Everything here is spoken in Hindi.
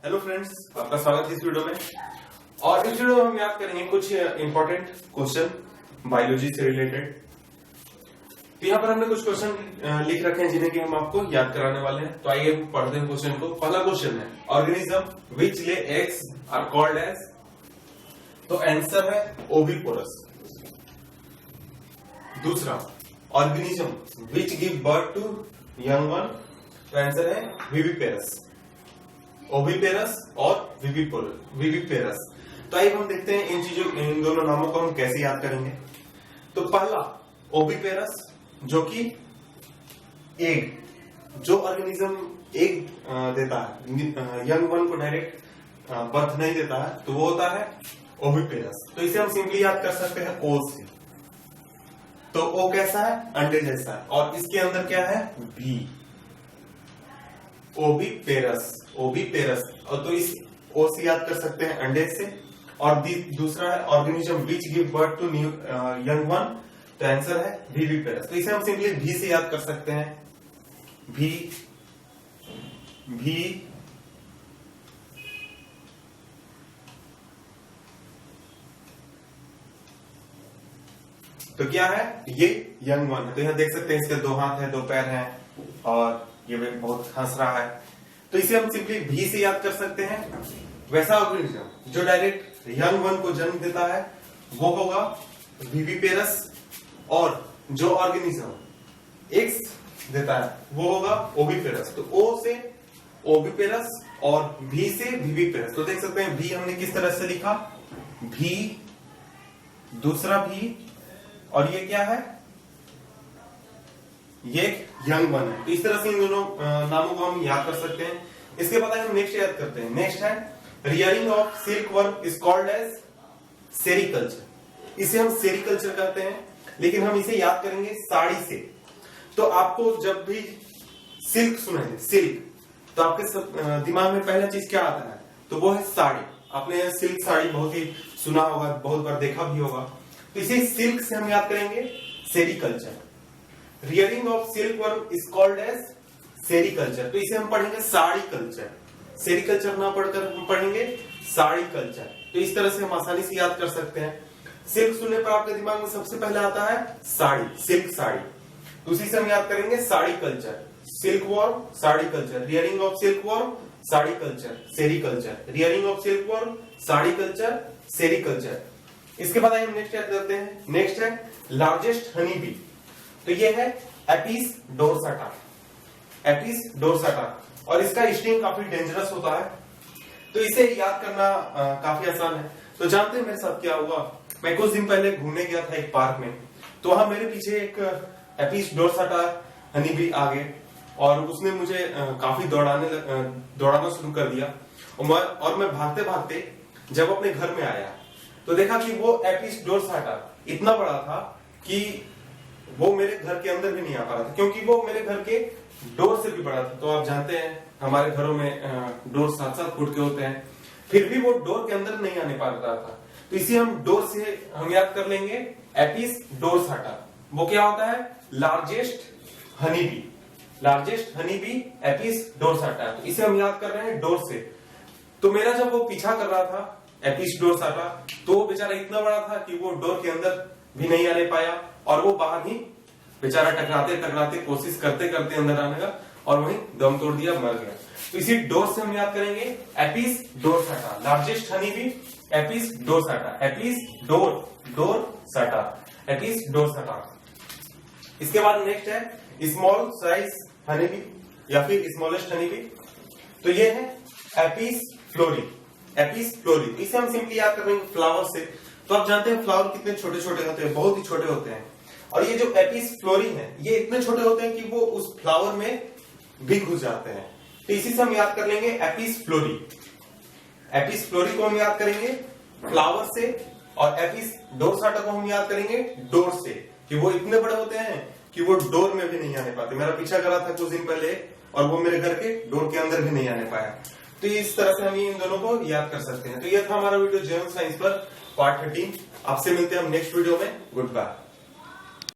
हेलो फ्रेंड्स, आपका स्वागत है इस वीडियो में। और इस वीडियो में हम याद करेंगे कुछ इंपॉर्टेंट क्वेश्चन बायोलॉजी से रिलेटेड। तो यहाँ पर हमने कुछ क्वेश्चन लिख रखे हैं जिन्हें कि हम आपको याद कराने वाले हैं। तो आइए हम पढ़ते हैं क्वेश्चन को। पहला क्वेश्चन है organism which lay eggs are called as. तो आंसर है ओविपोरस। दूसरा organism which give birth to young one. तो आंसर है विविपेरस। ओविपेरस और विविपेरस। तो आइए हम देखते हैं इन दोनों नामों को हम कैसे याद करेंगे। तो पहला ओविपेरस जो कि एग, जो ऑर्गेनिज्म एग देता है, यंग वन को डायरेक्ट बर्थ नहीं देता है, तो वो होता है ओविपेरस। तो इसे हम सिंपली याद कर सकते हैं ओ से। तो ओ कैसा है? अंडे जैसा है। और इसके अंदर क्या है? बी। Oviparous, oviparous. और तो इस ओ से याद कर सकते हैं अंडे से। और दूसरा है organism which give birth to new young one. तो आंसर है विविपेरस। तो इसे हम सिंपली भी से याद कर सकते हैं। भी तो क्या है? ये यंग वन है। तो यहाँ देख सकते हैं इसके 2 हाथ हैं, 2 पैर हैं और ये बहुत हंस रहा है। तो इसे हम सिंपली भी से याद कर सकते हैं। वैसा ऑर्गेनिज्म जो डायरेक्ट यंग वन को जन्म देता है वो होगा विविपेरस। और जो ऑर्गेनिज्म एग्स देता है वो होगा ओविपेरस। तो ओ से ओविपेरस और भी से विविपेरस। तो देख सकते हैं भी हमने किस तरह से लिखा, भी, दूसरा भी, और ये क्या है? ये यंग वन है। तो इस तरह से इन दोनों नामों को हम याद कर सकते हैं। इसके बाद हम नेक्स्ट याद करते हैं। नेक्स्ट है rearing of silk worm is called as sericulture. इसे हम सेरीकल्चर कहते हैं, लेकिन हम इसे याद करेंगे साड़ी से। तो आपको जब भी सिल्क सुने, सिल्क, तो आपके दिमाग में पहला चीज क्या आता है? तो वो है साड़ी। आपने सिल्क साड़ी बहुत ही सुना होगा, बहुत बार देखा भी होगा। तो इसे सिल्क से हम याद करेंगे sericulture. Rearing of silk worm is called as sericulture. तो इसे हम पढ़ेंगे साड़ी कल्चर। सेरीकल्चर ना पढ़कर हम पढ़ेंगे साड़ी कल्चर। तो इस तरह से हम आसानी से याद कर सकते हैं। सिल्क सुनने पर आपके दिमाग में सबसे पहले आता है साड़ी, सिल्क साड़ी। तो उसी से हम याद करेंगे sari culture. Silk worm, sari culture. Rearing of silk worm, sari culture, sericulture. Rearing of silk worm, sari culture, sericulture. इसके बाद हम नेक्स्ट याद करते हैं। नेक्स्ट है लार्जेस्ट हनी बी। तो ये है एपिस डोरसाटा। Apis dorsata. और इसका स्टिंग काफी डेंजरस होता है। तो इसे याद करना काफी आसान है। तो जानते हैं मेरे साथ क्या हुआ? मैं कुछ दिन पहले घूमने गया था एक पार्क में। तो वहां मेरे पीछे एक एपिस डोरसाटा हनी बी आ गए और उसने मुझे काफी दौड़ाना शुरू कर दिया। और मैं भागते भागते जब अपने घर में आया तो देखा कि वो एपिस डोरसाटा इतना बड़ा था कि वो मेरे घर के अंदर भी नहीं आ पा रहा था, क्योंकि वो मेरे घर के डोर से भी बड़ा था। तो आप जानते हैं हमारे घरों में डोर 7-7 फुट के होते हैं, फिर भी वो डोर के अंदर नहीं आने पा रहा था। तो इसे हम डोर से हम याद कर लेंगे एपिस डोरसाटा। वो क्या होता है? Largest honey bee. Largest honey bee Apis dorsata. तो इसे हम याद कर रहे हैं डोर से। तो मेरा जब वो पीछा कर रहा था एपिस डोरसाटा, तो वो बेचारा इतना बड़ा था कि वो डोर के अंदर भी नहीं आने पाया और वो बाहर ही बेचारा टकराते टकराते कोशिश करते करते अंदर आने का और वहीं दम तोड़ दिया, मर गया। तो इसी डोर से हम याद करेंगे Apis dorsata. Largest honey bee Apis dorsata. Apis dorsata, Apis dorsata. इसके बाद नेक्स्ट है स्मॉल साइज हनी बी या फिर स्मॉलेस्ट हनी बी। तो ये है एपिस फ्लोरी। Apis florea. इसे हम सिंपली याद करेंगे फ्लावर से। तो आप जानते हैं फ्लावर कितने छोटे छोटे होते हैं, बहुत ही छोटे होते हैं। और ये जो एपिस फ्लोरी है ये इतने छोटे होते हैं कि वो उस फ्लावर में भी घुस जाते हैं। तो इसी से हम याद कर लेंगे एपिस फ्लोरी। एपिस फ्लोरी को हम याद करेंगे फ्लावर से और एपिस डोरसाटा को हम याद करेंगे डोर से, कि वो इतने बड़े होते हैं कि वो डोर में भी नहीं आने पाते। मेरा पीछा करा था कुछ दिन पहले और वो मेरे घर के डोर के अंदर भी नहीं आने पाया। तो इस तरह से हम इन दोनों को याद कर सकते हैं। तो ये था हमारा वीडियो जीवन साइंस पर पार्ट 13। आपसे मिलते हैं हम नेक्स्ट वीडियो में। Good bye.